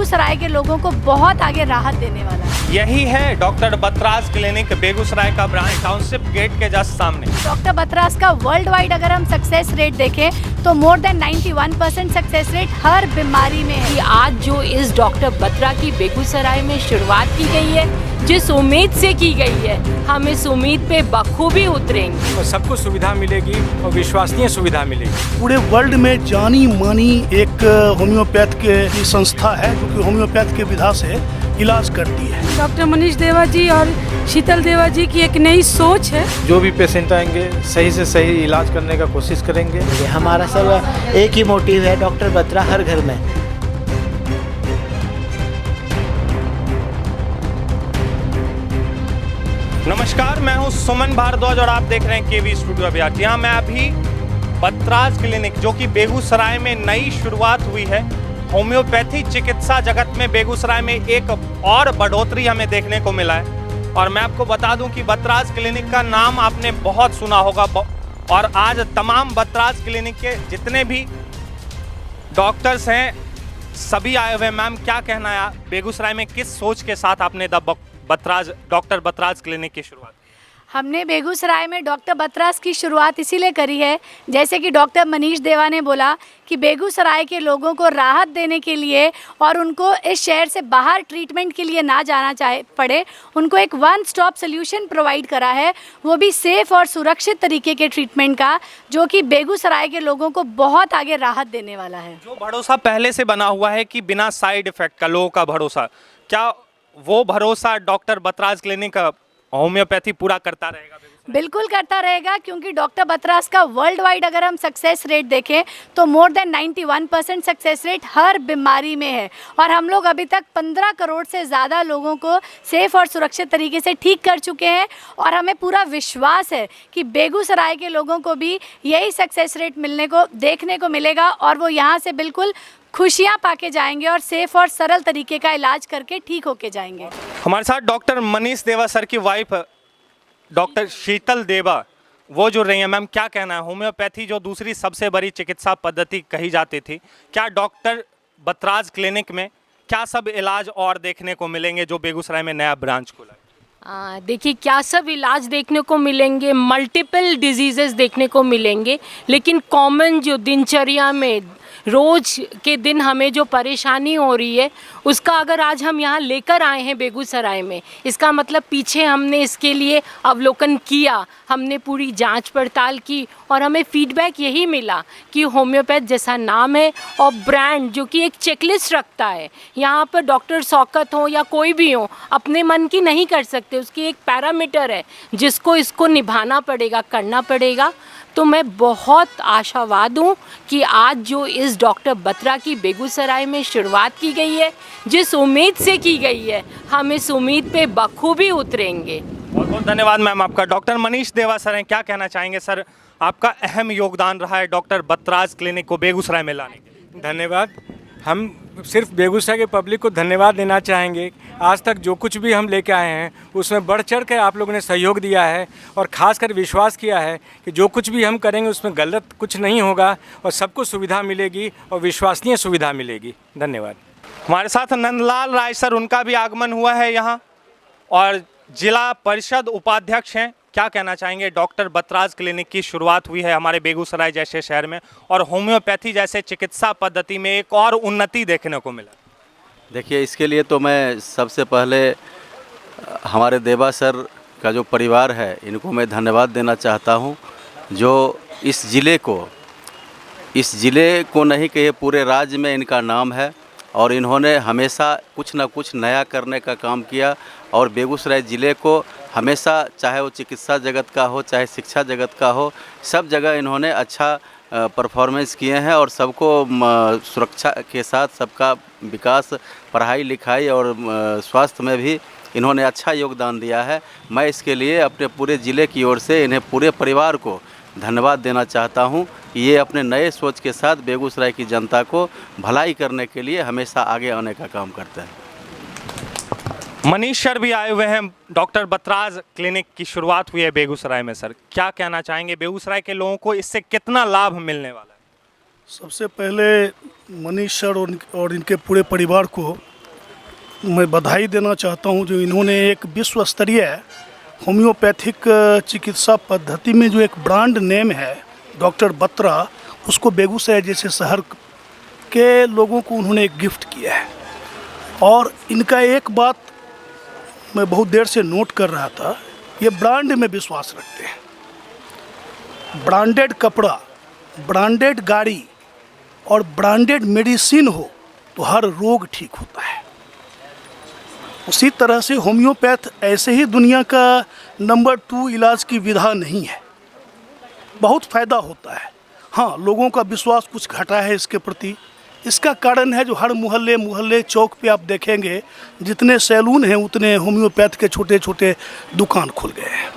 बेगूसराय के लोगों को बहुत आगे राहत देने वाला है। यही है डॉक्टर बतराज क्लिनिक, बेगूसराय का ब्रांच, टाउनशिप गेट के जस्ट सामने। डॉक्टर बतराज का वर्ल्ड वाइड अगर हम सक्सेस रेट देखें तो मोर देन 91% सक्सेस रेट हर बीमारी में है। आज जो इस डॉक्टर बत्रा की बेगूसराय में शुरुआत की गई है, जिस उम्मीद से की गई है, हम इस उम्मीद पे बखूबी उतरेंगे और सबको सुविधा मिलेगी और विश्वसनीय सुविधा मिलेगी। पूरे वर्ल्ड में जानी मानी एक होम्योपैथ की संस्था है जो कि होम्योपैथ के विधा से इलाज करती है। डॉक्टर मनीष देवा जी और शीतल देवा जी की एक नई सोच है। जो भी पेशेंट आएंगे सही से सही इलाज करने का कोशिश करेंगे। हमारा सब एक ही मोटिव है, डॉक्टर बत्रा हर घर में। नमस्कार, मैं हूं सुमन भारद्वाज और आप देख रहे हैं केवी स्टूडियो बिहार। यहाँ मैं अभी बतराज क्लिनिक, जो कि बेगूसराय में नई शुरुआत हुई है, होम्योपैथी चिकित्सा जगत में बेगूसराय में एक और बढ़ोतरी हमें देखने को मिला है। और मैं आपको बता दूं कि बतराज क्लिनिक का नाम आपने बहुत सुना होगा और आज तमाम बतराज क्लिनिक के जितने भी डॉक्टर्स हैं सभी आए हुए। मैम, क्या कहना है, बेगूसराय में किस सोच के साथ आपने डॉक्टर बतराज क्लिनिक की शुरुआत? हमने बेगूसराय में डॉक्टर बतराज की शुरुआत इसीलिए करी है, जैसे कि डॉक्टर मनीष देवा ने बोला कि बेगूसराय के लोगों को राहत देने के लिए और उनको इस शहर से बाहर ट्रीटमेंट के लिए ना जाना पड़े, उनको एक वन स्टॉप सोल्यूशन प्रोवाइड करा है, वो भी सेफ़ और सुरक्षित तरीके के ट्रीटमेंट का, जो कि बेगूसराय के लोगों को बहुत आगे राहत देने वाला है। जो भरोसा पहले से बना हुआ है कि बिना साइड इफेक्ट का लोगों का भरोसा, क्या वो भरोसा डॉक्टर बतराज क्लिनिक होम्योपैथी पूरा करता रहेगा? बिल्कुल करता रहेगा, क्योंकि डॉक्टर बतराज का वर्ल्ड वाइड अगर हम सक्सेस रेट देखें तो मोर देन 91% सक्सेस रेट हर बीमारी में है। और हम लोग अभी तक 15 करोड़ से ज़्यादा लोगों को सेफ़ और सुरक्षित तरीके से ठीक कर चुके हैं। और हमें पूरा विश्वास है कि बेगूसराय के लोगों को भी यही सक्सेस रेट देखने को मिलेगा और वो यहाँ से बिल्कुल खुशियाँ पाके जाएंगे और सेफ़ और सरल तरीके का इलाज करके ठीक होके जाएंगे। हमारे साथ डॉक्टर मनीष देवा सर की वाइफ डॉक्टर शीतल देवा वो जुड़ रही हैं। मैम, क्या कहना है, होम्योपैथी जो दूसरी सबसे बड़ी चिकित्सा पद्धति कही जाती थी, क्या डॉक्टर बतराज क्लिनिक में क्या सब इलाज और देखने को मिलेंगे जो बेगूसराय में नया ब्रांच खुला है? देखिए, क्या सब इलाज देखने को मिलेंगे, मल्टीपल डिजीज़ेस देखने को मिलेंगे, लेकिन कॉमन जो दिनचर्या में रोज़ के दिन हमें जो परेशानी हो रही है, उसका अगर आज हम यहाँ लेकर आए हैं बेगूसराय में, इसका मतलब पीछे हमने इसके लिए अवलोकन किया, हमने पूरी जांच पड़ताल की और हमें फीडबैक यही मिला कि होम्योपैथ जैसा नाम है और ब्रांड जो कि एक चेकलिस्ट रखता है, यहाँ पर डॉक्टर शौकत हो या कोई भी हो अपने मन की नहीं कर सकते, उसकी एक पैरामीटर है जिसको इसको निभाना पड़ेगा, करना पड़ेगा। तो मैं बहुत आशावाद हूँ कि आज जो इस डॉक्टर बत्रा की बेगूसराय में शुरुआत की गई है, जिस उम्मीद से की गई है, हम इस उम्मीद पे बखूबी उतरेंगे। बहुत बहुत धन्यवाद मैम आपका। डॉक्टर मनीष देवा सर हैं, क्या कहना चाहेंगे सर? आपका अहम योगदान रहा है डॉक्टर बतराज क्लिनिक को बेगूसराय में लाने के। धन्यवाद। हम सिर्फ बेगूसराय के पब्लिक को धन्यवाद देना चाहेंगे। आज तक जो कुछ भी हम लेके आए हैं उसमें बढ़ चढ़ कर आप लोगों ने सहयोग दिया है और ख़ासकर विश्वास किया है कि जो कुछ भी हम करेंगे उसमें गलत कुछ नहीं होगा और सबको सुविधा मिलेगी और विश्वसनीय सुविधा मिलेगी। धन्यवाद। हमारे साथ नंदलाल राय सर, उनका भी आगमन हुआ है यहाँ और जिला परिषद उपाध्यक्ष हैं। क्या कहना चाहेंगे, डॉक्टर बतराज क्लिनिक की शुरुआत हुई है हमारे बेगूसराय जैसे शहर में और होम्योपैथी जैसे चिकित्सा पद्धति में एक और उन्नति देखने को मिला। देखिए, इसके लिए तो मैं सबसे पहले हमारे देवा सर का जो परिवार है इनको मैं धन्यवाद देना चाहता हूं, जो इस ज़िले को नहीं कहिए पूरे राज्य में इनका नाम है और इन्होंने हमेशा कुछ ना कुछ नया करने का काम किया और बेगूसराय ज़िले को हमेशा, चाहे वो चिकित्सा जगत का हो चाहे शिक्षा जगत का हो, सब जगह इन्होंने अच्छा परफॉर्मेंस किए हैं और सबको सुरक्षा के साथ सबका विकास, पढ़ाई लिखाई और स्वास्थ्य में भी इन्होंने अच्छा योगदान दिया है। मैं इसके लिए अपने पूरे ज़िले की ओर से इन्हें पूरे परिवार को धन्यवाद देना चाहता हूं कि ये अपने नए सोच के साथ बेगूसराय की जनता को भलाई करने के लिए हमेशा आगे आने का काम करते हैं। मनीष सर भी आए हुए हैं। डॉक्टर बतराज क्लिनिक की शुरुआत हुई है बेगूसराय में। सर, क्या कहना चाहेंगे, बेगूसराय के लोगों को इससे कितना लाभ मिलने वाला है? सबसे पहले मनीष सर और इनके पूरे परिवार को मैं बधाई देना चाहता हूं जो इन्होंने एक विश्व स्तरीय होम्योपैथिक चिकित्सा पद्धति में जो एक ब्रांड नेम है डॉक्टर बत्रा, उसको बेगूसराय जैसे शहर के लोगों को उन्होंने एक गिफ्ट किया है। और इनका एक बात मैं बहुत देर से नोट कर रहा था, ये ब्रांड में विश्वास रखते हैं। ब्रांडेड कपड़ा, ब्रांडेड गाड़ी और ब्रांडेड मेडिसिन हो तो हर रोग ठीक होता है। उसी तरह से होम्योपैथ ऐसे ही दुनिया का नंबर 2 इलाज की विधा नहीं है, बहुत फ़ायदा होता है। हाँ, लोगों का विश्वास कुछ घटा है इसके प्रति। इसका कारण है जो हर मोहल्ले चौक पे आप देखेंगे जितने सैलून हैं उतने होम्योपैथ के छोटे छोटे दुकान खुल गए हैं,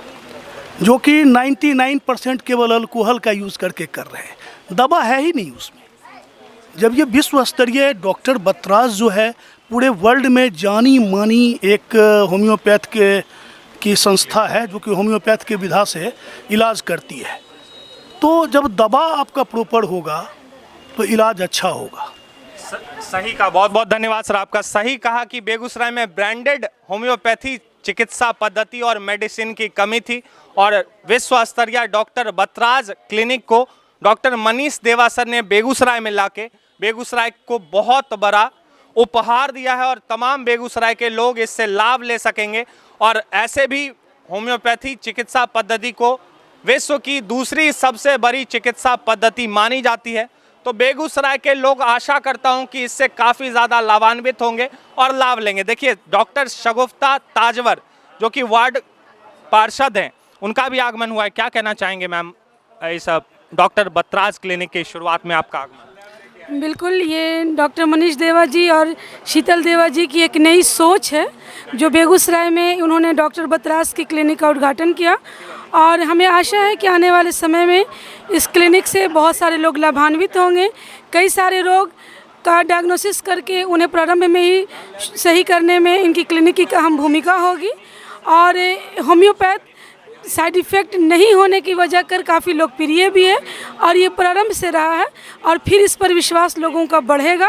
जो कि 99% केवल अल्कोहल का यूज़ करके कर रहे हैं, दवा है ही नहीं उसमें। जब ये विश्व स्तरीय डॉक्टर बत्रास जो है पूरे वर्ल्ड में जानी मानी एक होम्योपैथ की संस्था है जो कि होम्योपैथ के विधा से इलाज करती है, तो जब दवा आपका प्रॉपर होगा तो इलाज अच्छा होगा। सही कहा, बहुत बहुत धन्यवाद सर आपका। सही कहा कि बेगूसराय में ब्रांडेड होम्योपैथी चिकित्सा पद्धति और मेडिसिन की कमी थी और विश्व स्तरीय डॉक्टर बत्राज क्लिनिक को डॉक्टर मनीष देवासर ने बेगूसराय में लाके बेगूसराय को बहुत बड़ा उपहार दिया है और तमाम बेगूसराय के लोग इससे लाभ ले सकेंगे। और ऐसे भी होम्योपैथी चिकित्सा पद्धति को विश्व की दूसरी सबसे बड़ी चिकित्सा पद्धति मानी जाती है, तो बेगूसराय के लोग आशा करता हूं कि इससे काफ़ी ज़्यादा लाभान्वित होंगे और लाभ लेंगे। देखिए डॉक्टर शगुफ्ता ताजवर जो कि वार्ड पार्षद हैं, उनका भी आगमन हुआ है। क्या कहना चाहेंगे मैम इस डॉक्टर बत्रास क्लिनिक की शुरुआत में आपका आगमन? बिल्कुल, ये डॉक्टर मनीष देवा जी और शीतल देवा जी की एक नई सोच है जो बेगूसराय में उन्होंने डॉक्टर बत्रास की क्लिनिक का उद्घाटन किया और हमें आशा है कि आने वाले समय में इस क्लिनिक से बहुत सारे लोग लाभान्वित होंगे। कई सारे रोग का डायग्नोसिस करके उन्हें प्रारंभ में ही सही करने में इनकी क्लिनिक की अहम भूमिका होगी और होम्योपैथ साइड इफ़ेक्ट नहीं होने की वजह कर काफ़ी लोकप्रिय भी है और ये प्रारंभ से रहा है और फिर इस पर विश्वास लोगों का बढ़ेगा,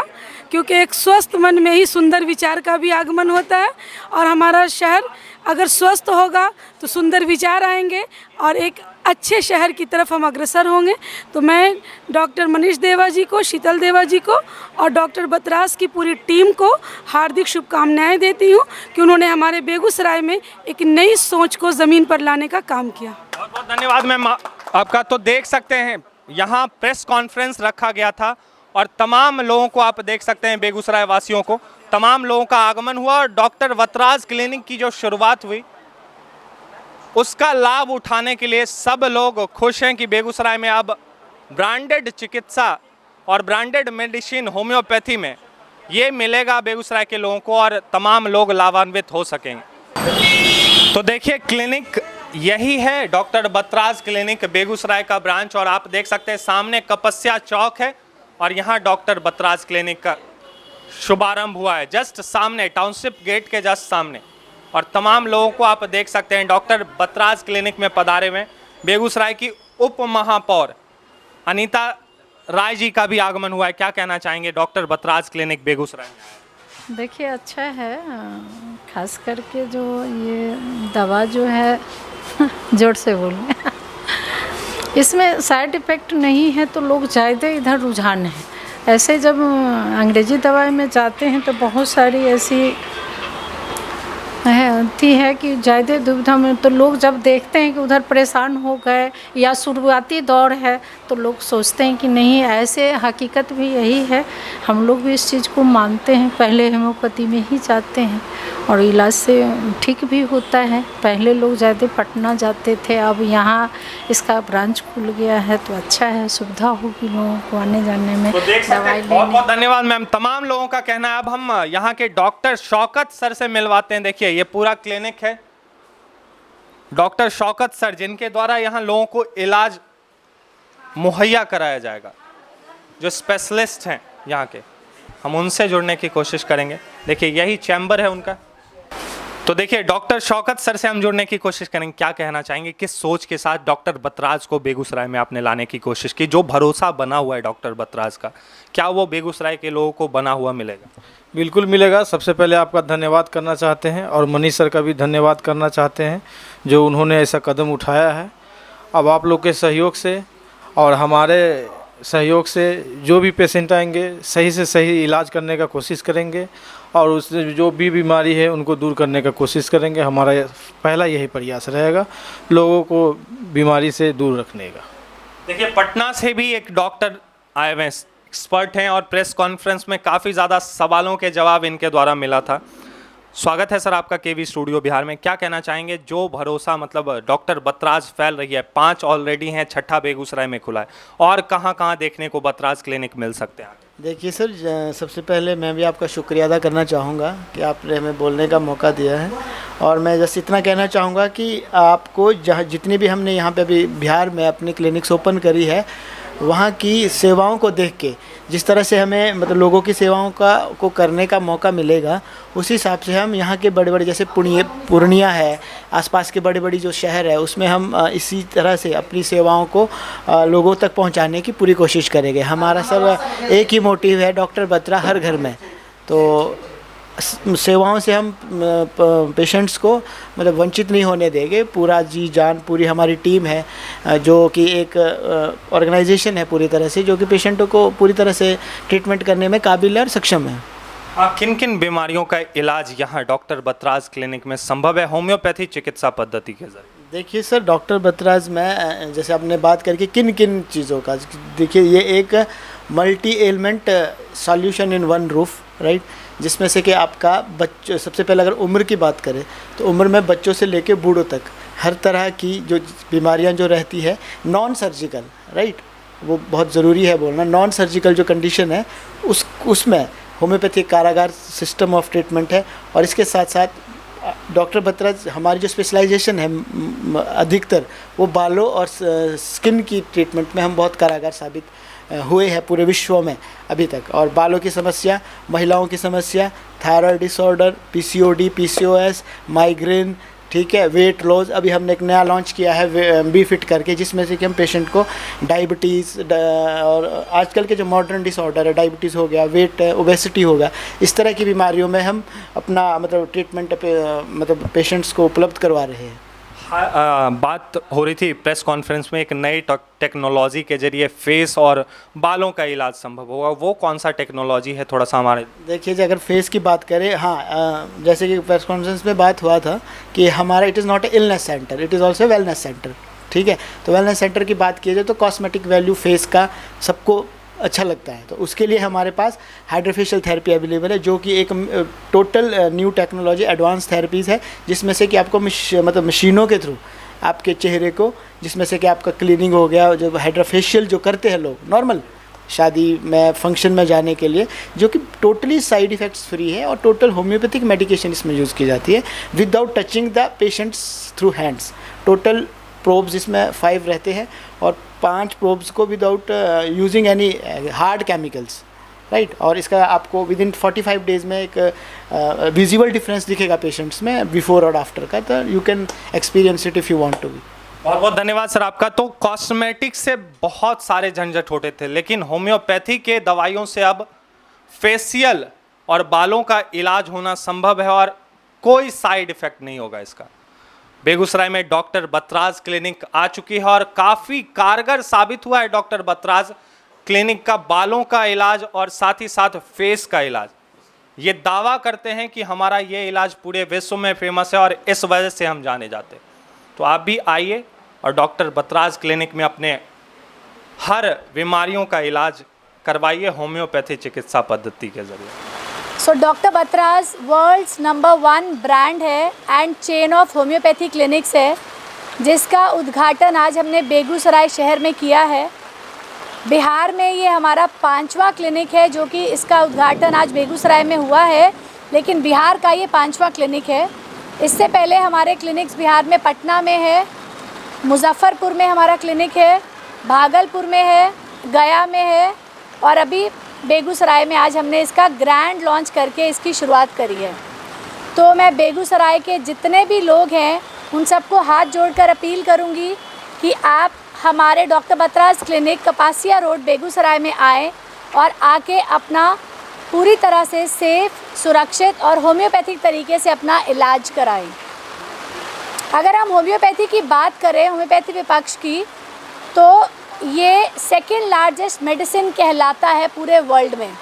क्योंकि एक स्वस्थ मन में ही सुंदर विचार का भी आगमन होता है और हमारा शहर अगर स्वस्थ होगा तो सुंदर विचार आएंगे और एक अच्छे शहर की तरफ हम अग्रसर होंगे। तो मैं डॉक्टर मनीष देवा जी को, शीतल देवा जी को और डॉक्टर बत्रास की पूरी टीम को हार्दिक शुभकामनाएं देती हूं कि उन्होंने हमारे बेगूसराय में एक नई सोच को ज़मीन पर लाने का काम किया। बहुत बहुत धन्यवाद मैम आपका। तो देख सकते हैं यहाँ प्रेस कॉन्फ्रेंस रखा गया था और तमाम लोगों को आप देख सकते हैं, बेगूसराय वासियों को तमाम लोगों का आगमन हुआ और डॉक्टर बत्रास क्लिनिक की जो शुरुआत हुई उसका लाभ उठाने के लिए सब लोग खुश हैं कि बेगूसराय में अब ब्रांडेड चिकित्सा और ब्रांडेड मेडिसिन होम्योपैथी में ये मिलेगा बेगूसराय के लोगों को और तमाम लोग लाभान्वित हो सकेंगे। तो देखिए क्लिनिक यही है डॉक्टर बत्रास क्लिनिक बेगूसराय का ब्रांच और आप देख सकते हैं सामने कपस्या चौक है और यहाँ डॉक्टर बत्रास क्लिनिक का शुभारंभ हुआ है जस्ट सामने, टाउनशिप गेट के जस्ट सामने। और तमाम लोगों को आप देख सकते हैं डॉक्टर बत्रास क्लिनिक में पधारे हुए बेगूसराय की उप महापौर अनीता राय जी का भी आगमन हुआ है। क्या कहना चाहेंगे डॉक्टर बत्रास क्लिनिक बेगूसराय में? देखिए अच्छा है, खास करके जो ये दवा जो है जोर से बोलें इसमें साइड इफ़ेक्ट नहीं है तो लोग ज़्यादा इधर रुझान है। ऐसे जब अंग्रेज़ी दवाई में जाते हैं तो बहुत सारी ऐसी होती है कि ज़्यादा दुविधा में तो लोग जब देखते हैं कि उधर परेशान हो गए या शुरुआती दौर है तो लोग सोचते हैं कि नहीं, ऐसे हकीकत भी यही है। हम लोग भी इस चीज़ को मानते हैं, पहले होम्योपैथी में ही जाते हैं और इलाज से ठीक भी होता है। पहले लोग ज़्यादा पटना जाते थे, अब यहाँ इसका ब्रांच खुल गया है तो अच्छा है, सुविधा होगी लोगों को आने जाने में। तो देख सकते हैं, बहुत बहुत धन्यवाद मैम। तमाम लोगों का कहना है। अब हम यहाँ के डॉक्टर शौकत सर से मिलवाते हैं। देखिए ये पूरा क्लिनिक है, डॉक्टर शौकत सर जिनके द्वारा यहाँ लोगों को इलाज मुहैया कराया जाएगा, जो स्पेशलिस्ट हैं यहाँ के, हम उनसे जुड़ने की कोशिश करेंगे। देखिए यही चैम्बर है उनका। तो देखिए डॉक्टर शौकत सर से हम जुड़ने की कोशिश करेंगे, क्या कहना चाहेंगे, किस सोच के साथ डॉक्टर बतराज को बेगूसराय में आपने लाने की कोशिश की? जो भरोसा बना हुआ है डॉक्टर बतराज का, क्या वो बेगूसराय के लोगों को बना हुआ मिलेगा? बिल्कुल मिलेगा। सबसे पहले आपका धन्यवाद करना चाहते हैं और मनीष सर का भी धन्यवाद करना चाहते हैं जो उन्होंने ऐसा कदम उठाया है। अब आप लोग के सहयोग से और हमारे सहयोग से जो भी पेशेंट आएंगे सही से सही इलाज करने का कोशिश करेंगे और उससे जो भी बीमारी है उनको दूर करने का कोशिश करेंगे। हमारा पहला यही प्रयास रहेगा लोगों को बीमारी से दूर रखने का। देखिए पटना से भी एक डॉक्टर आए हुए एक्सपर्ट हैं और प्रेस कॉन्फ्रेंस में काफ़ी ज़्यादा सवालों के जवाब इनके द्वारा मिला था। स्वागत है सर आपका केवी स्टूडियो बिहार में। क्या कहना चाहेंगे, जो भरोसा मतलब डॉक्टर बतराज फैल रही है, 5 ऑलरेडी हैं, 6ठा बेगूसराय में खुला है, और कहाँ कहाँ देखने को बतराज क्लिनिक मिल सकते हैं? देखिए सर, सबसे पहले मैं भी आपका शुक्रिया अदा करना चाहूँगा कि आपने हमें बोलने का मौका दिया है। और मैं जस्ट इतना कहना चाहूँगा कि आपको जहाँ जितनी भी हमने यहाँ पे अभी बिहार में अपनी क्लिनिक्स ओपन करी है, वहाँ की सेवाओं को देख के जिस तरह से हमें मतलब लोगों की सेवाओं को करने का मौका मिलेगा, उसी हिसाब से हम यहाँ के बड़े बड़े जैसे पूर्णिया है, आसपास के बड़े बड़ी जो शहर है, उसमें हम इसी तरह से अपनी सेवाओं को लोगों तक पहुँचाने की पूरी कोशिश करेंगे। हमारा सब एक ही मोटिव है, डॉक्टर बत्रा हर घर में। तो सेवाओं से हम पेशेंट्स को मतलब वंचित नहीं होने देंगे। पूरा जी जान पूरी हमारी टीम है जो कि एक ऑर्गेनाइजेशन है पूरी तरह से, जो कि पेशेंटों को पूरी तरह से ट्रीटमेंट करने में काबिल और सक्षम है। हाँ, किन किन बीमारियों का इलाज यहाँ डॉक्टर बतराज क्लिनिक में संभव है होम्योपैथी चिकित्सा पद्धति के जरिए? देखिए सर, डॉक्टर बतराज में जैसे आपने बात करके किन किन चीज़ों का, देखिए ये एक multi element solution in one roof, right, जिसमें से कि आपका बच्चों, सबसे पहले अगर उम्र की बात करें तो उम्र में बच्चों से लेकर बूढ़ों तक हर तरह की जो बीमारियां जो रहती है, नॉन सर्जिकल, राइट, वो बहुत ज़रूरी है बोलना, नॉन सर्जिकल जो कंडीशन है उसमें होम्योपैथिक कारागार सिस्टम ऑफ ट्रीटमेंट है। और इसके साथ साथ डॉक्टर बतराज हमारी जो स्पेशलाइजेशन है अधिकतर वो बालों और स्किन की ट्रीटमेंट में हम बहुत कारागार साबित हुए हैं पूरे विश्व में अभी तक। और बालों की समस्या, महिलाओं की समस्या, thyroid disorder, PCOD, PCOS, migraine, ठीक है, वेट लॉस, अभी हमने एक नया लॉन्च किया है बी फिट करके, जिसमें से कि हम पेशेंट को डायबिटीज़ और आजकल के जो मॉडर्न डिसऑर्डर है, डायबिटीज़ हो गया, वेट ओबेसिटी हो गया, इस तरह की बीमारियों में हम अपना मतलब ट्रीटमेंट मतलब पेशेंट्स को उपलब्ध करवा रहे हैं। बात हो रही थी प्रेस कॉन्फ्रेंस में एक नई टेक्नोलॉजी के जरिए फेस और बालों का इलाज संभव होगा, वो कौन सा टेक्नोलॉजी है, थोड़ा सा हमारे? देखिए अगर फेस की बात करें, हाँ, जैसे कि प्रेस कॉन्फ्रेंस में बात हुआ था कि हमारा it is not a illness centre, it is also wellness centre, ठीक है। तो वेलनेस सेंटर की बात की जाए तो कॉस्मेटिक वैल्यू फेस का सबको अच्छा लगता है, तो उसके लिए हमारे पास हाइड्रोफेशियल थेरेपी अवेलेबल है, जो कि एक total new technology advance therapies है, जिसमें से कि आपको मतलब मशीनों के थ्रू आपके चेहरे को, जिसमें से कि आपका क्लीनिंग हो गया, जो हाइड्रोफेशियल जो करते हैं लोग नॉर्मल शादी में फंक्शन में जाने के लिए, जो कि टोटली साइड इफ़ेक्ट्स फ्री है और टोटल होम्योपैथिक मेडिकेशन इसमें यूज़ की जाती है without touching the patients through hands. Total probes इसमें 5 रहते हैं और 5 प्रोब्स को without using any hard chemicals, right. और इसका आपको विद इन 45 डेज़ में एक विजिबल डिफरेंस दिखेगा पेशेंट्स में बिफोर और आफ्टर का, तो you can experience it if you want to be. बहुत बहुत धन्यवाद सर आपका। तो कॉस्मेटिक से बहुत सारे झंझट होते थे, लेकिन होम्योपैथी के दवाइयों से अब फेशियल और बालों का इलाज होना संभव है और कोई साइड इफ़ेक्ट नहीं होगा इसका। बेगूसराय में डॉक्टर बतराज क्लिनिक आ चुकी है और काफ़ी कारगर साबित हुआ है डॉक्टर बतराज क्लिनिक का बालों का इलाज और साथ ही साथ फेस का इलाज। ये दावा करते हैं कि हमारा ये इलाज पूरे विश्व में फेमस है और इस वजह से हम जाने जाते हैं। तो आप भी आइए और डॉक्टर बतराज क्लिनिक में अपने हर बीमारियों का इलाज करवाइए होम्योपैथी चिकित्सा पद्धति के जरिए। So doctor Batra's world's number 1 brand है and chain of homeopathy clinics है, जिसका उद्घाटन आज हमने बेगूसराय शहर में किया है। बिहार में ये हमारा 5वां क्लिनिक है, जो कि इसका उद्घाटन आज बेगूसराय में हुआ है, लेकिन बिहार का ये 5वां क्लिनिक है। इससे पहले हमारे क्लिनिक्स बिहार में पटना में है, मुजफ्फरपुर में हमारा क्लिनिक है, भागलपुर में है, गया में है और अभी बेगूसराय में आज हमने इसका ग्रैंड लॉन्च करके इसकी शुरुआत करी है। तो मैं बेगूसराय के जितने भी लोग हैं उन सबको हाथ जोड़कर अपील करूंगी कि आप हमारे doctor Batra's clinic Kapasiya road Begusarai में आएँ और आके अपना पूरी तरह से सेफ, सुरक्षित और होम्योपैथिक तरीके से अपना इलाज कराएं। अगर हम होम्योपैथी की बात करें, होम्योपैथी विपक्ष की, तो ये सेकंड लार्जेस्ट मेडिसिन कहलाता है पूरे वर्ल्ड में।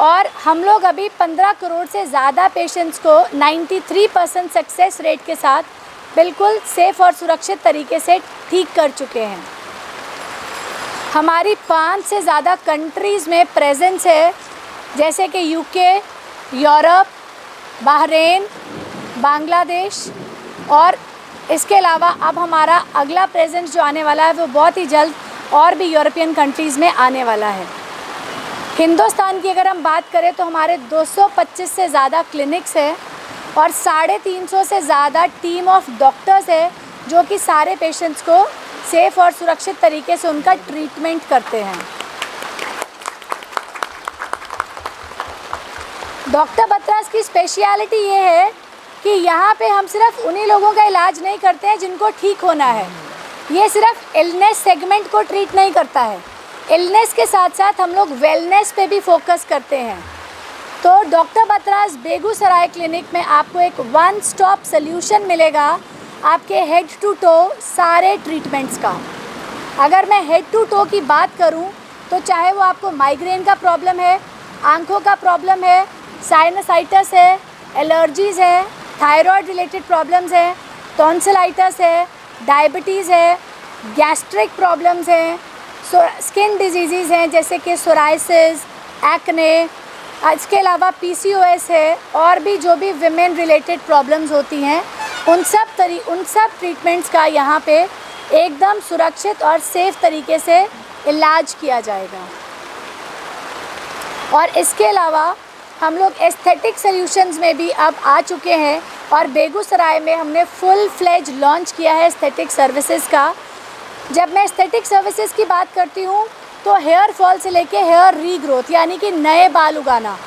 और हम लोग अभी 15 करोड़ से ज़्यादा पेशेंट्स को 93% सक्सेस रेट के साथ बिल्कुल सेफ़ और सुरक्षित तरीके से ठीक कर चुके हैं। हमारी 5 से ज़्यादा कंट्रीज़ में प्रेजेंस है, जैसे कि यूके, यूरोप, बहरीन, बांग्लादेश, और इसके अलावा अब हमारा अगला प्रेजेंस जो आने वाला है वो बहुत ही जल्द और भी यूरोपियन कंट्रीज़ में आने वाला है। हिंदुस्तान की अगर हम बात करें तो हमारे 225 से ज़्यादा क्लिनिक्स हैं और 350 से ज़्यादा टीम ऑफ डॉक्टर्स है जो कि सारे पेशेंट्स को सेफ़ और सुरक्षित तरीके से उनका ट्रीटमेंट करते हैं। डॉक्टर बतराज की स्पेशलिटी ये है कि यहाँ पे हम सिर्फ उन्हीं लोगों का इलाज नहीं करते हैं जिनको ठीक होना है। ये सिर्फ इलनेस सेगमेंट को ट्रीट नहीं करता है, इलनेस के साथ साथ हम लोग वेलनेस पे भी फोकस करते हैं। तो डॉक्टर बतराज बेगूसराय क्लिनिक में आपको एक वन स्टॉप सल्यूशन मिलेगा आपके हेड टू टो सारे ट्रीटमेंट्स का। अगर मैं हेड टू टो की बात करूं तो चाहे वो आपको माइग्रेन का प्रॉब्लम है, आंखों का प्रॉब्लम है, साइनसाइटिस है, एलर्जीज़ है, थायराइड रिलेटेड प्रॉब्लम्स हैं, टॉन्सिलाइटिस है, डायबिटीज़ है, गैस्ट्रिक प्रॉब्लम्स हैं, स्किन डिजीज़ हैं जैसे कि सोराइसिस, एक्ने, इसके अलावा PCOS है, और भी जो भी विमेन रिलेटेड प्रॉब्लम्स होती हैं उन सब ट्रीटमेंट्स का यहाँ पे एकदम सुरक्षित और सेफ़ तरीके से इलाज किया जाएगा। और इसके अलावा हम लोग एस्थेटिक सॉल्यूशंस में भी अब आ चुके हैं और बेगूसराय में हमने फुल फ्लेज लॉन्च किया है एस्थेटिक सर्विसेज का। जब मैं एस्थेटिक सर्विसेज की बात करती हूँ तो हेयर फॉल से लेके हेयर रीग्रोथ यानी कि नए बाल उगाना,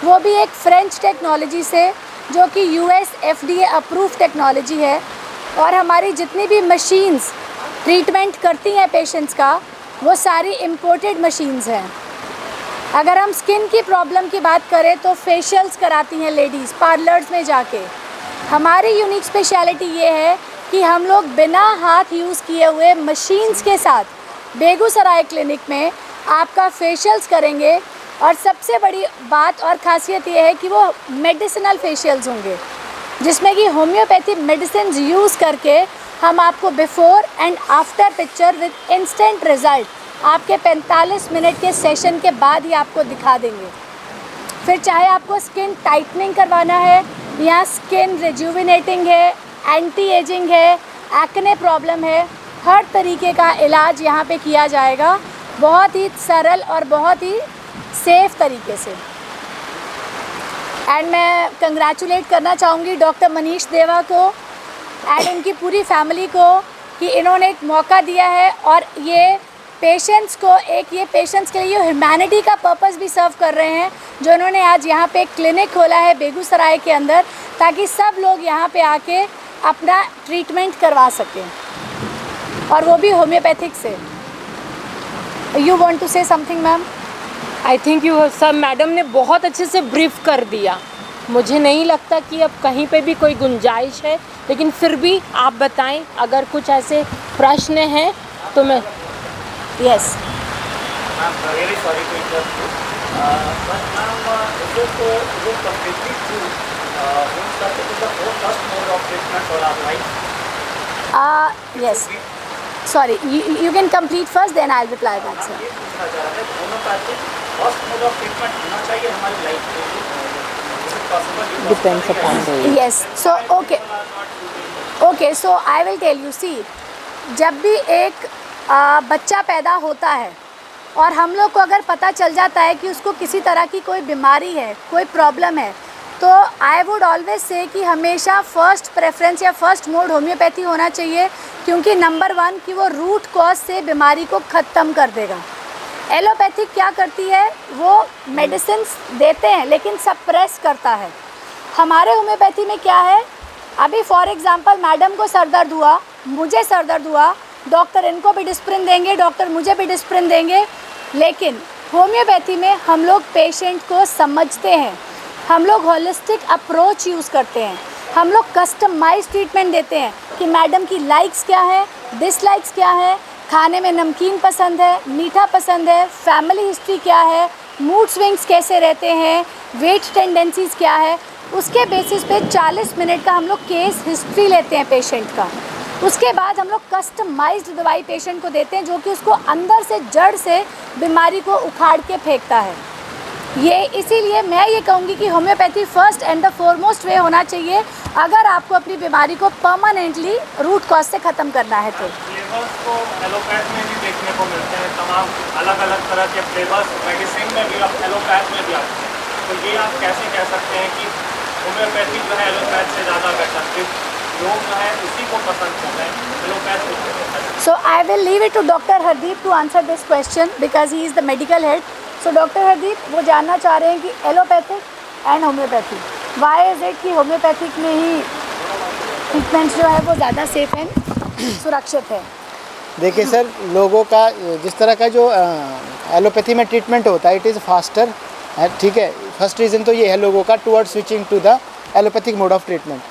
वो भी एक फ्रेंच टेक्नोलॉजी से जो कि US FDA अप्रूव टेक्नोलॉजी है। और हमारी जितनी भी मशीन्स ट्रीटमेंट करती हैं पेशेंट्स का वो सारी इम्पोर्टेड मशीन्स हैं। अगर हम स्किन की प्रॉब्लम की बात करें तो फेशियल्स कराती हैं लेडीज़ पार्लर्स में जाके। हमारी यूनिक स्पेशलिटी ये है कि हम लोग बिना हाथ यूज़ किए हुए मशीन्स के साथ बेगूसराय क्लिनिक में आपका फेशियल्स करेंगे। और सबसे बड़ी बात और ख़ासियत ये है कि वो मेडिसिनल फेशियल्स होंगे जिसमें कि होम्योपैथी मेडिसिन यूज़ करके हम आपको before and after picture with instant result आपके 45 मिनट के सेशन के बाद ही आपको दिखा देंगे। फिर चाहे आपको स्किन टाइटनिंग करवाना है या स्किन रिजुविनेटिंग है, एंटी एजिंग है, एक्ने प्रॉब्लम है, हर तरीके का इलाज यहाँ पे किया जाएगा बहुत ही सरल और बहुत ही सेफ़ तरीके से। एंड मैं कंग्रेचुलेट करना चाहूँगी डॉक्टर मनीष देवा को एंड उनकी पूरी फैमिली को कि इन्होंने एक मौका दिया है और ये पेशेंट्स को ये पेशेंट्स के लिए ह्यूमैनिटी का पर्पस भी सर्व कर रहे हैं, जो इन्होंने आज यहाँ पे एक क्लिनिक खोला है बेगूसराय के अंदर ताकि सब लोग यहाँ पे आके अपना ट्रीटमेंट करवा सकें और वो भी होम्योपैथिक से। You want to say something ma'am? I think you सब मैडम ने बहुत अच्छे से ब्रीफ कर दिया। मुझे नहीं लगता कि अब कहीं पे भी कोई गुंजाइश है, लेकिन फिर भी आप बताएं अगर कुछ ऐसे प्रश्न हैं तो मैं yes yes sorry you can complete first then I'll reply back sir. Depends upon the Yes, so okay, so I will tell you, see, जब भी एक बच्चा पैदा होता है और हम लोग को अगर पता चल जाता है कि उसको किसी तरह की कोई बीमारी है, कोई प्रॉब्लम है, तो आई वुड ऑलवेज से कि हमेशा फ़र्स्ट प्रेफरेंस या फ़र्स्ट मोड होम्योपैथी होना चाहिए, क्योंकि नंबर 1 कि वो रूट कॉज से बीमारी को ख़त्म कर देगा। एलोपैथिक क्या करती है, वो मेडिसिन देते हैं लेकिन सप्रेस करता है, हमारे होम्योपैथी में क्या है, अभी फॉर एग्जांपल मैडम को सर दर्द हुआ, मुझे सर दर्द हुआ, डॉक्टर इनको भी डिस्प्रिन देंगे, डॉक्टर मुझे भी डिस्प्रिन देंगे, लेकिन होम्योपैथी में हम लोग पेशेंट को समझते हैं, हम लोग होलिस्टिक अप्रोच यूज़ करते हैं, हम लोग कस्टमाइज ट्रीटमेंट देते हैं कि मैडम की लाइक्स क्या है, डिसलाइक्स क्या है, खाने में नमकीन पसंद है, मीठा पसंद है, फैमिली हिस्ट्री क्या है, मूड स्विंग्स कैसे रहते हैं, वेट टेंडेंसीज़ क्या है, उसके बेसिस पे 40 मिनट का हम लोग केस हिस्ट्री लेते हैं पेशेंट का। उसके बाद हम लोग कस्टमाइज्ड दवाई पेशेंट को देते हैं जो कि उसको अंदर से जड़ से बीमारी को उखाड़ के फेंकता है। ये इसीलिए मैं ये कहूँगी कि homeopathy first and the foremost way होना चाहिए अगर आपको अपनी बीमारी को परमानेंटली रूट कॉज से ख़त्म करना है तो। फ्लेवर्स तो एलोपैथ में भी देखने को मिलते हैं, तमाम अलग अलग तरह के फ्लेवर्स मेडिसिन में भी और एलोपैथ में भी आते हैं, तो ये आप कैसे कह सकते हैं कि होम्योपैथी जो है एलोपैथ से ज़्यादा बेटर, लोग जो है उसी को पसंद करते हैं, एलोपैथ को? So I will leave it to Dr. Hardeep to answer this question because he is the medical head. So Dr. Hardeep वो जानना चाह रहे हैं कि allopathic and homeopathy, why is it कि होम्योपैथिक में ही ट्रीटमेंट्स जो है वो ज़्यादा सेफ एंड सुरक्षित है? देखिए सर, लोगों का जिस तरह का जो एलोपैथी में ट्रीटमेंट होता है इट इज़ फास्टर, ठीक है। फर्स्ट रीज़न तो ये है लोगों का toward switching to the allopathic mode of treatment.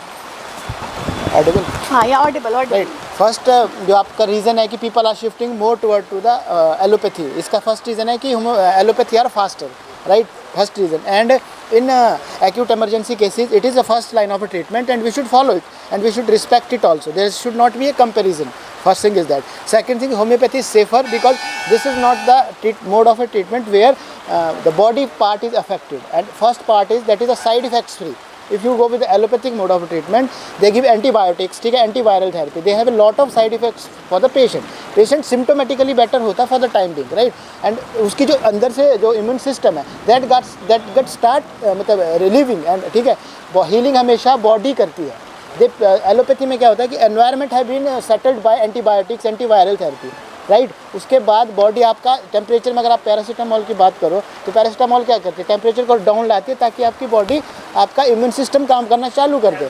Audible? हाँ, या ऑडिबल राइट। फर्स्ट जो आपका रीज़न है कि people are shifting more toward to the allopathy, इसका फर्स्ट रीज़न है कि allopathy are faster, right, first reason. And in acute emergency cases it is the first line of a treatment and we should follow it and we should respect it also. There should not be a comparison. First thing is that. Second thing, homeopathy is safer because this is not the mode of a treatment where the body part is affected, and first part is that is a side effects free. If you go with the allopathic mode of treatment, they give antibiotics, ठीक है, antiviral therapy. They have a lot of side effects for the patient. Patient symptomatically better होता है for the time being, right? And उसकी जो अंदर से जो immune system है, that gets start मतलब relieving and ठीक है, healing हमेशा body करती है। एलोपैथी में क्या होता है कि एनवायरनमेंट है been settled by antibiotics, antiviral therapy, right. उसके बाद बॉडी आपका टेम्परेचर में, अगर आप पैरासीटामोल की बात करो तो पैरासीटामोल क्या करती है, टेम्परेचर को डाउन लाती है ताकि आपकी बॉडी, आपका इम्यून सिस्टम काम करना चालू कर दे।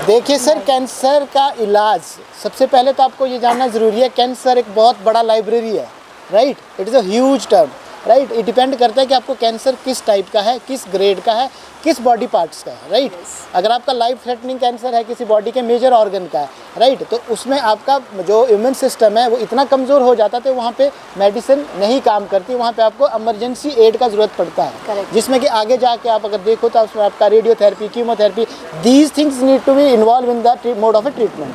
देखिए सर, कैंसर का इलाज सबसे पहले तो आपको ये जानना ज़रूरी है, कैंसर एक बहुत बड़ा लाइब्रेरी है, right. It is a huge term, right. ये डिपेंड करता है कि आपको कैंसर किस टाइप का है, किस ग्रेड का है, किस बॉडी पार्ट्स का है, राइट। अगर आपका लाइफ थ्रेटनिंग कैंसर है, किसी बॉडी के मेजर ऑर्गन का है, राइट, तो उसमें आपका जो इम्यून सिस्टम है वो इतना कमज़ोर हो जाता है तो वहाँ पे मेडिसिन नहीं काम करती, वहाँ पे आपको इमरजेंसी एड का ज़रूरत पड़ता है, जिसमें कि आगे जाके आप अगर देखो तो उसमें आपका radiotherapy, chemotherapy, these things need to be involve in the mode of a treatment,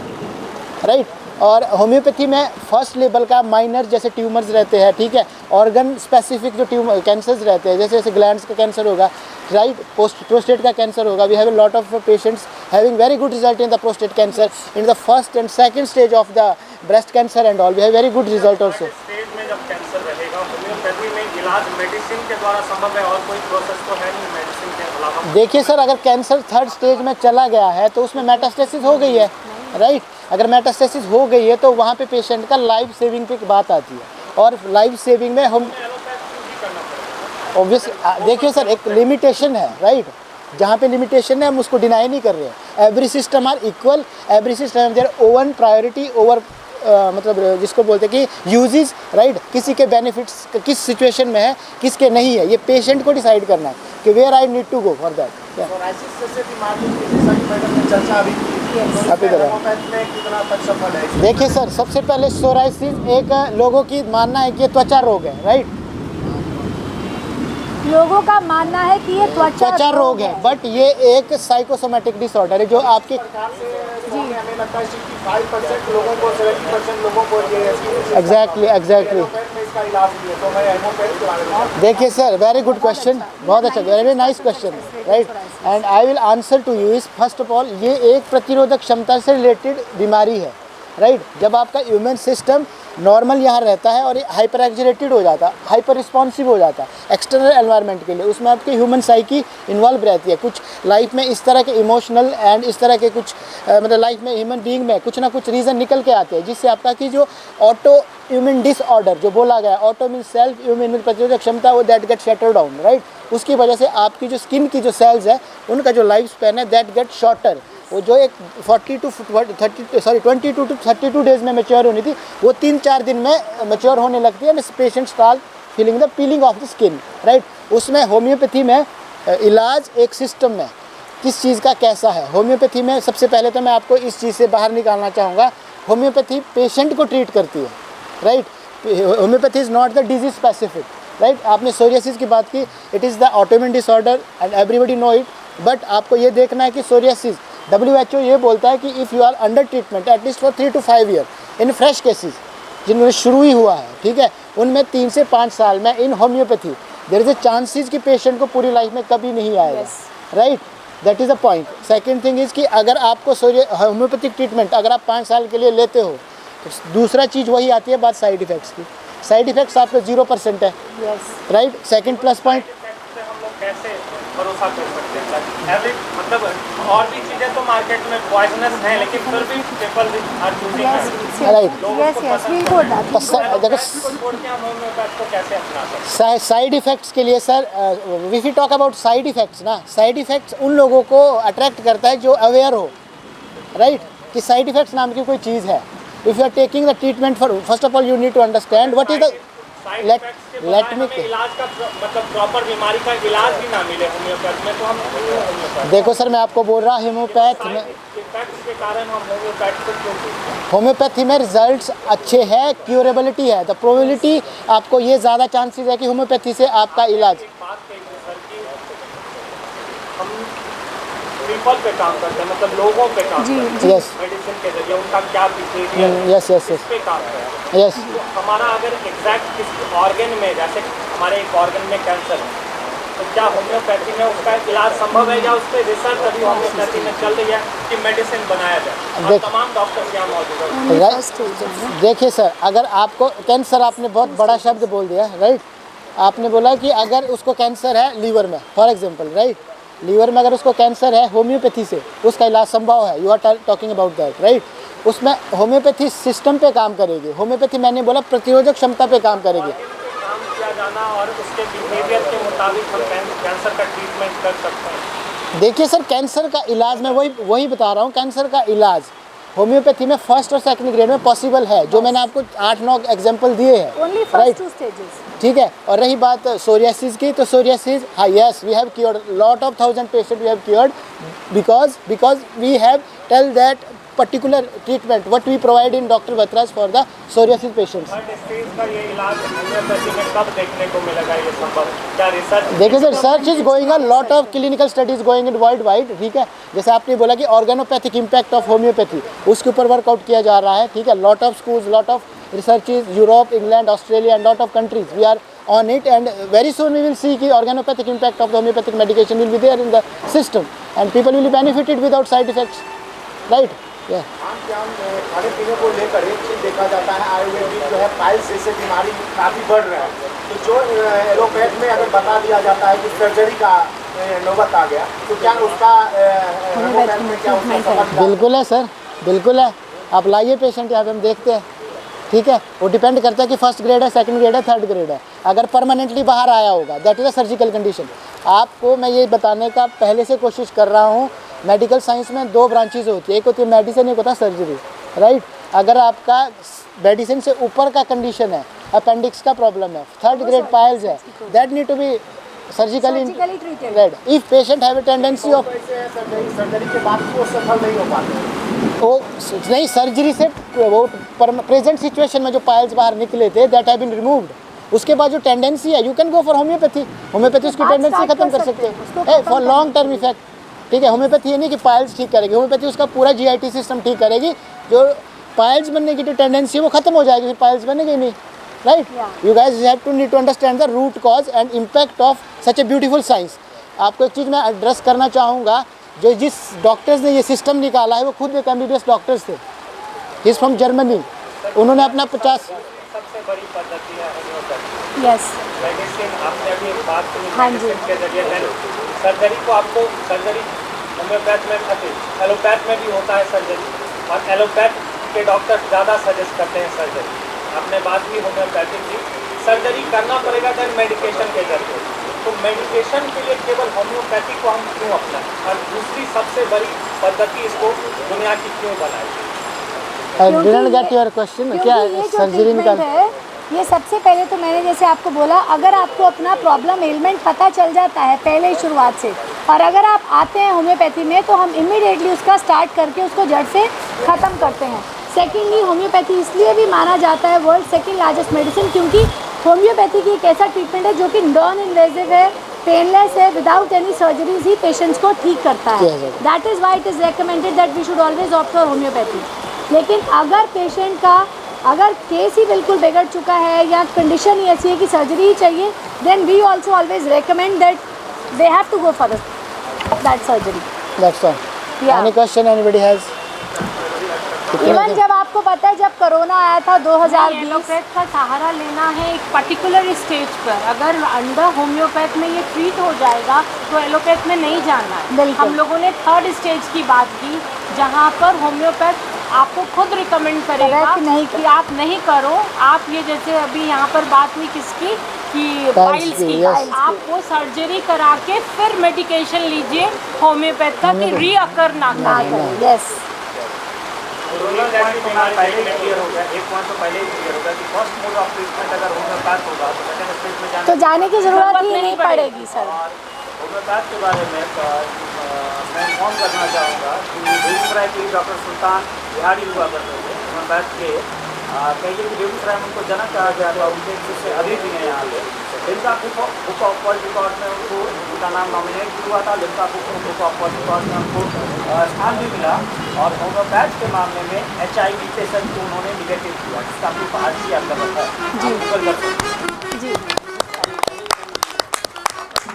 right. और होम्योपैथी में फर्स्ट लेवल का माइनर जैसे ट्यूमर्स रहते हैं, ठीक है, ऑर्गन स्पेसिफिक जो ट्यूमर कैंसर्स रहते हैं, जैसे जैसे ग्लैंड्स का कैंसर होगा, राइट, प्रोस्टेट का कैंसर होगा। We have a lot of patients having very good result in the prostate cancer, in the first and second stage of the breast cancer and all, we have very good result also. Stage में जब cancer रहेगा, homeopathy में इलाज medicine के द्वारा संभव है, और कोई प्रोसेस तो है नहीं मेडिसिन के अलावा? देखिए सर, अगर कैंसर थर्ड स्टेज में चला गया है तो उसमें मेटास्टेसिस हो गई है, राइट। अगर मेटास्टेसिस हो गई है तो वहाँ पे पेशेंट का लाइफ सेविंग पे बात आती है, और लाइफ सेविंग में हम ऑब्वियस देखिए सर, एक लिमिटेशन है, राइट। जहाँ पे लिमिटेशन है हम उसको डिनाई नहीं कर रहे हैं। Every system are equal, every system their own priority over, मतलब जिसको बोलते हैं कि यूजेस, राइट। किसी के बेनिफिट्स किस सिचुएशन में है, किसके नहीं है, ये पेशेंट को डिसाइड करना है कि where I need to go for that. देखिए सर, सबसे पहले सोराइसिस एक लोगों की मानना है कि ये त्वचा रोग है, राइट। लोगों का मानना है कि ये त्वचा रोग है, बट ये एक साइकोसोमेटिक डिसऑर्डर है जो आपके एग्जैक्टली। देखिए सर, वेरी गुड क्वेश्चन, बहुत अच्छा, very nice question, right. And I will answer to you is, first of all ये एक प्रतिरोधक क्षमता से रिलेटेड बीमारी है, राइट। जब आपका इम्यून सिस्टम नॉर्मल यहाँ रहता है और ये हाइपर एक्जिलेटेड हो जाता है, हाइपर रिस्पॉन्सिव हो जाता है एक्सटर्नल एनवायरनमेंट के लिए। उसमें आपकी ह्यूमन साइकी इन्वॉल्व रहती है, कुछ लाइफ में इस तरह के इमोशनल एंड इस तरह के कुछ मतलब लाइफ में ह्यूमन बीइंग में कुछ ना कुछ रीज़न निकल के आते हैं, जिससे आपका की जो ऑटो इम्यून डिसऑर्डर जो बोला गया, ऑटो मीन सेल्फ इम्यून प्रतिरोधक क्षमता, वो that get shutter down, right. उसकी वजह से आपकी जो स्किन की जो सेल्स है उनका जो लाइफ स्पैन है दैट गेट शॉर्टर। वो जो एक 22 to 32 डेज़ में मैच्योर होनी थी, वो 3-4 दिन में मैच्योर होने लगती है and patient start feeling the piling of the skin, right. उसमें होम्योपैथी में इलाज एक सिस्टम में किस चीज़ का कैसा है। होम्योपैथी में सबसे पहले तो मैं आपको इस चीज़ से बाहर निकालना चाहूँगा, होम्योपैथी पेशेंट को ट्रीट करती है, right. Homeopathy is not the disease specific, right. आपने सोरियासिस की बात की, it is the autoimmune disorder and everybody know it, but आपको ये देखना है कि सोरियासिस WHO ये बोलता है कि if you are under treatment at least for 3 to 5 year in fresh cases जिनमें शुरू ही हुआ है, ठीक है, उनमें 3 से 5 साल में in homeopathy there is a chances कि पेशेंट को पूरी लाइफ में कभी नहीं आएगा, right. That is a point. Second thing is कि अगर आपको होम्योपैथिक ट्रीटमेंट अगर आप 5 साल के लिए लेते हो तो दूसरा चीज़ वही आती है बात साइड इफ़ेक्ट्स की। साइड इफ़ेक्ट्स आपके 0% है, राइट। सेकंड प्लस पॉइंट कैसे भरोसा कर सकते हैं सर? मतलब और भी चीज़ें तो मार्केट में पॉइजनस हैं, लेकिन फिर भी पीपल आर चूजिंग राइट। देखो साइड इफ़ेक्ट्स के लिए sir, if you talk about side effects ना, साइड इफ़ेक्ट्स उन लोगों को अट्रैक्ट करता है जो अवेयर हो, राइट, कि साइड इफ़ेक्ट्स नाम की कोई चीज़ है। If you are taking the treatment for, first of all you need to understand what is the let me इलाज का मतलब प्रॉपर बीमारी का इलाज भी ना मिले होम्योपैथ में, तो हम देखो सर मैं आपको बोल रहा हूँ होम्योपैथ में इफेक्ट्स के कारण हम होम्योपैथ को क्यों चूज़ करें? होम्योपैथी में रिजल्ट्स अच्छे हैं, क्यूरेबिलिटी है, द प्रोबेबिलिटी आपको ये ज़्यादा चांसेस है कि होम्योपैथी से आपका इलाज। बात कही सर कि हम पीपल पे काम करते हैं, मतलब लोगों पे काम करते हैं, यस, मेडिसिन के जरिए उनका क्या बिहेवियर, यस यस इस पे काम करते हैं। यस। तो हमारा अगर एग्जैक्ट किसी ऑर्गन में, जैसे हमारे एक ऑर्गन में कैंसर है, तो क्या होम्योपैथी में उसका इलाज संभव है या उस पर रिसर्च अभी होम्योपैथी में चल रही है कि मेडिसिन बनाया जाए? और तमाम डॉक्टर यहाँ मौजूद है। देखिए सर, अगर आपको कैंसर, आपने बहुत बड़ा शब्द बोल दिया, राइट। आपने बोला कि अगर उसको कैंसर है लीवर में, फॉर एग्जांपल, राइट, लीवर में अगर उसको कैंसर है, होम्योपैथी से उसका इलाज संभव है। You are talking about that, right. उसमें होम्योपैथी सिस्टम पे काम करेगी। होम्योपैथी मैंने बोला प्रतिरोधक क्षमता पे काम करेगी। काम किया जाना और उसके बिहेवियर के मुताबिक हम कैंसर का ट्रीटमेंट कर सकते हैं। देखिए सर, कैंसर का इलाज मैं वही बता रहा हूँ, कैंसर का इलाज होम्योपैथी में फर्स्ट और सेकंड ग्रेड में पॉसिबल है, जो मैंने आपको 8-9 एग्जांपल दिए हैं, राइट, ठीक है। और रही बात सोरियासिस की, तो सोरियासिस, हाँ, yes, we have cured lot of 1000 patient we have cured because we have tell that particular treatment what we provide in Dr. Batras for the psoriasis patients. का ये इलाज होम्योपैथी में कब देखने को मिलेगा, ये संभव क्या रिसर्च? देखिए sir, research is going on, lot of clinical studies going in world wide, ठीक है। जैसे आपने बोला कि ऑर्गेनोपैथिक इम्पैक्ट ऑफ होम्योपैथी, उसके ऊपर वर्कआउट किया जा रहा है, ठीक है। Lot of schools, lot of researches, Europe, England, Australia and lot of countries we are on it, and very soon we will see कि organopathic impact of the homeopathic medication will be there in the system and people will be benefited without side effects, right? Yeah. खाने पीने को लेकर एक चीज़ देखा जाता है, आयुर्वेदिक जो है पाइल्स जैसे बीमारी काफ़ी बढ़ रहा है, तो जो एलोपैथ में अगर बता दिया जाता है कि सर्जरी का नौबत आ गया, तो क्या उसका होम्योपैथ में क्या उसका समझ? बिल्कुल है सर, बिल्कुल है। आप लाइए पेशेंट, यहाँ पे हम देखते हैं, ठीक है। वो डिपेंड करता है कि फर्स्ट ग्रेड है, सेकंड ग्रेड है, थर्ड ग्रेड है। अगर परमानेंटली बाहर आया होगा, that is a surgical condition. आपको मैं ये बताने का पहले से कोशिश कर रहा हूँ, मेडिकल साइंस में 2 ब्रांचेज होती है, एक होती है मेडिसिन, एक होता है सर्जरी, राइट। अगर आपका मेडिसिन से ऊपर का कंडीशन है, अपेंडिक्स का प्रॉब्लम है, थर्ड ग्रेड पाइल्स है, that need to be surgically treated, right. If patient have a tendency of surgery के बाद वो सफल नहीं हो पाते, वो नहीं, सर्जरी से वो प्रेजेंट सिचुएशन में जो पाइल्स बाहर निकले थे, दैट हैव बीन रिमूव्ड, उसके बाद जो टेंडेंसी है, you can go for homeopathy. Homeopathy उसकी टेंडेंसी खत्म कर सकते हैं फॉर लॉन्ग टर्म इफेक्ट, ठीक है। होम्योपैथी ये नहीं कि पाइल्स ठीक करेगी, होम्योपैथी उसका पूरा GIT सिस्टम ठीक करेगी, जो पाइल्स बनने की जो टेंडेंसी है वो खत्म हो जाएगी, फिर पाइल्स बनेगी नहीं, right. You guys have to need to understand the root cause and impact of such a beautiful science. आपको एक चीज़ मैं एड्रेस करना चाहूँगा, जो जिस डॉक्टर्स ने ये सिस्टम निकाला है वो खुद एक MBBS डॉक्टर्स थे, ही इज़ फ्रॉम जर्मनी, उन्होंने अपना 50 सबसे बड़ी पद्धति है होम्योपैथी यस। मेडिसिन। आपने अभी एक बात सुनी हाँ जी। मेडिसिन के जरिए सर्जरी को आपको सर्जरी होम्योपैथ में खातिर एलोपैथ में भी होता है सर्जरी, और एलोपैथ के डॉक्टर ज़्यादा सजेस्ट करते हैं सर्जरी। आपने बात की होम्योपैथिक की, सर्जरी करना पड़ेगा देन मेडिकेशन के जरिए। तो मेडिकेशन के लिए केवल होम्योपैथी को हम क्यों अपनाएं, और दूसरी सबसे बड़ी पद्धति इसको दुनिया की क्यों बनाई? I didn't get your question. क्या क्योंकि ये जो सर्जरी ट्रीटमेंट निकाल है, ये सबसे पहले तो मैंने जैसे आपको बोला, अगर आपको अपना प्रॉब्लम एलिमेंट पता चल जाता है पहले ही शुरुआत से, और अगर आप आते हैं होम्योपैथी में, तो हम इमीडिएटली उसका स्टार्ट करके उसको जड़ से ख़त्म करते हैं। सेकेंडली, होम्योपैथी इसलिए भी माना जाता है वर्ल्ड सेकेंड लार्जेस्ट मेडिसिन, क्योंकि होम्योपैथी की एक ऐसा ट्रीटमेंट है जो कि नॉन इन्वेजिव है, पेनलेस है, विदाउट एनी सर्जरीज ही पेशेंट्स को ठीक करता है। That is why it is recommended that we should always opt for homeopathy. लेकिन अगर पेशेंट का अगर केस ही बिल्कुल बिगड़ चुका है या कंडीशन ही ऐसी है कि सर्जरी ही चाहिए, then we also always recommend that they have to go for that surgery. That's all. Yeah. Any question anybody has? Even जब आपको पता है जब कोरोना आया था 2020, एलोपैथ का सहारा लेना है एक पर्टिकुलर स्टेज पर। अगर अंडर होम्योपैथ में ये ट्रीट हो जाएगा तो एलोपैथ में नहीं जाना है। बिल्कुल। हम लोगों ने थर्ड स्टेज की बात की, जहाँ पर होम्योपैथ आपको खुद रिकमेंड करेगा कि आप नहीं करो। आप ये जैसे अभी यहाँ पर बात हुई किसकी कि पाइल्स की, yes. आप वो सर्जरी करा के फिर मेडिकेशन लीजिए होम्योपैथ का कि रीअकर ना करें। यस। पहले ही क्लियर हो गया, एक पॉइंट तो पहले ही क्लियर हो गया कि फर्स्ट मोड ऑफ ट्रीटमेंट अगर होम्योपैथ होगा तो सेकंड स्टेज में जाने तो जाने की ज़रूरत ही नहीं पड़ेगी सर। होम्योपैथ के बारे में मैं इन्फॉर्म करना चाहूँगा कि बेगूसराय के डॉक्टर सुल्तान बिहारी हुआ करते थे होम्योपैथ के। कहिए कि बेगूसराय में उनको जनक कहा गया था, उनके से अभी भी हैं यहाँ पे। Limca book of world record में उनको उनका नाम नॉमिनेट भी हुआ था, Limca book of world record में उनको स्थान भी मिला। और होम्योपैथ के मामले में HIV पेशेंट को उन्होंने निगेटिव किया, जिसका भी पार्टी अवेलेबल है, आप गूगल कर सकते हैं। जी।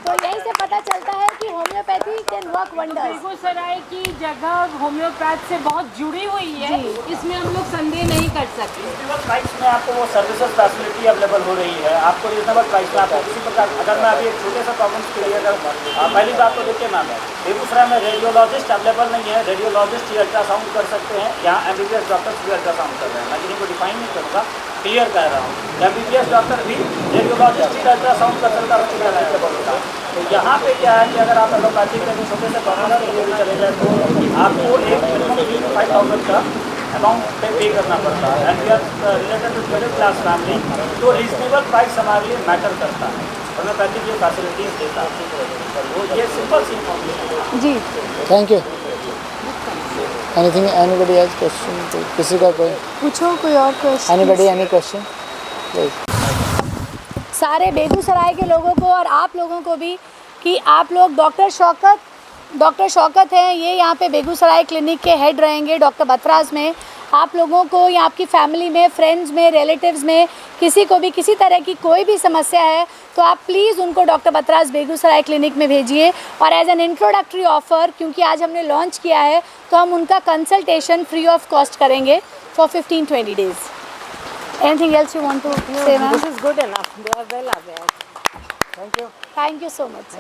तो यहीं से पता चलता है कि homeopathy can work wonders. Begusarai की जगह होम्योपैथ से बहुत जुड़ी हुई है, इसमें हम लोग संदेह नहीं कर सकते। रिजनेबल प्राइस में आपको वो सर्विसेज फैसिलिटी अवेलेबल हो रही है, आपको रिजनेबल प्राइस में आपको किसी प्रकार। अगर मैं अभी एक छोटे सा प्रॉब्लम्स के लिए अगर पहली बात तो देखिए मैम, बेगूसराय में रेडियोलॉजिस्ट अवेलेबल नहीं है। रेडियोलॉजिस्ट ही अल्ट्रासाउंड कर सकते हैं, यहाँ MBBS डॉक्टर्स भी अल्ट्रासाउंड कर रहे हैं। मैं किसी को डिफाइन नहीं करूँगा, क्लियर कह रहा हूँ। MBBS डॉक्टर भी रेडियोलॉजिस्ट ही अल्ट्रासाउंड कर सकता है। तो यहाँ पे क्या है कि अगर आप एलोपैथी के छोटे से प्रॉब्लम के लिए भी चले जाए तो आपको एक मिनिमम 5,000 का अमाउंट पे करना पड़ता है। And we are related to middle class family, तो रीजनेबल प्राइस हमारे लिए मैटर करता है। होम्योपैथी की फैसिलिटीज देता है, तो ये सिंपल सी इन्फॉर्मेशन। जी, thank you. Anything anybody has question? किसी का कोई पूछो कोई और क्वेश्चन। Anybody any question? सारे बेगूसराय के लोगों को और आप लोगों को भी कि आप लोग डॉक्टर शौकत हैं, ये यहाँ पे बेगूसराय क्लिनिक के हेड रहेंगे डॉक्टर बतराज में। आप लोगों को या आपकी फैमिली में, फ्रेंड्स में, रिलेटिव्स में किसी को भी किसी तरह की कोई भी समस्या है तो आप प्लीज़ उनको डॉक्टर बतराज बेगूसराय क्लिनिक में भेजिए। और एज एन इंट्रोडक्टरी ऑफ़र, क्योंकि आज हमने लॉन्च किया है, तो हम उनका कंसल्टेशन फ्री ऑफ कॉस्ट करेंगे for 15-20 days. Anything else you want to say, ma'am? This is good enough. They are well aware. Thank you so much.